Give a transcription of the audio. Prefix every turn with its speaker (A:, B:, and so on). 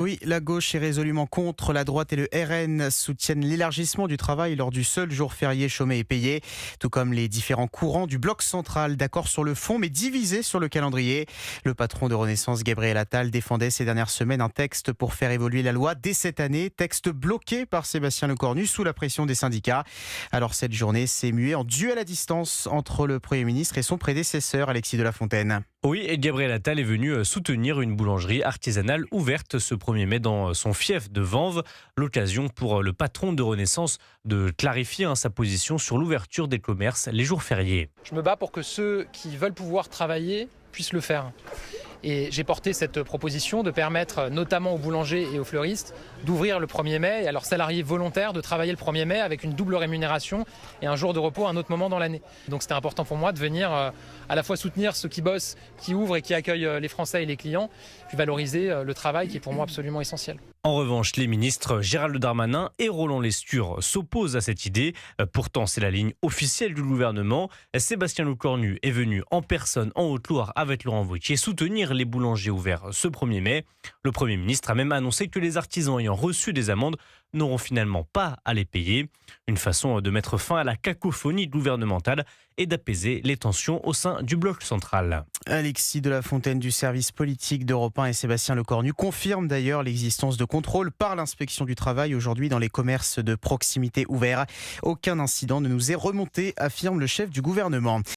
A: Oui, la gauche est résolument contre. La droite et le RN soutiennent l'élargissement du travail lors du seul jour férié chômé et payé, tout comme les différents courants du bloc central, d'accord sur le fond mais divisés sur le calendrier. Le patron de Renaissance, Gabriel Attal, défendait ces dernières semaines un texte pour faire évoluer la loi dès cette année, texte bloqué par Sébastien Lecornu sous la pression des syndicats. Alors cette journée s'est muée en duel à distance entre le Premier ministre et son prédécesseur, Alexis de la Fontaine.
B: Oui, et Gabriel Attal est venu soutenir une boulangerie artisanale ouverte ce 1er mai dans son fief de Vanves. L'occasion pour le patron de Renaissance de clarifier sa position sur l'ouverture des commerces les jours fériés.
C: Je me bats pour que ceux qui veulent pouvoir travailler puissent le faire. Et j'ai porté cette proposition de permettre notamment aux boulangers et aux fleuristes d'ouvrir le 1er mai et à leurs salariés volontaires de travailler le 1er mai avec une double rémunération et un jour de repos à un autre moment dans l'année. Donc c'était important pour moi de venir à la fois soutenir ceux qui bossent, qui ouvrent et qui accueillent les Français et les clients, puis valoriser le travail qui est pour moi absolument essentiel.
B: En revanche, les ministres Gérald Darmanin et Roland Lescure s'opposent à cette idée. Pourtant, c'est la ligne officielle du gouvernement. Sébastien Lecornu est venu en personne en Haute-Loire avec Laurent Wauquiez soutenir les boulangers ouverts ce 1er mai. Le Premier ministre a même annoncé que les artisans ayant reçu des amendes n'auront finalement pas à les payer. Une façon de mettre fin à la cacophonie gouvernementale et d'apaiser les tensions au sein du bloc central.
A: Alexis de la Fontaine du service politique d'Europe 1 et Sébastien Lecornu confirment d'ailleurs l'existence de contrôles par l'inspection du travail aujourd'hui dans les commerces de proximité ouverts. Aucun incident ne nous est remonté, affirme le chef du gouvernement.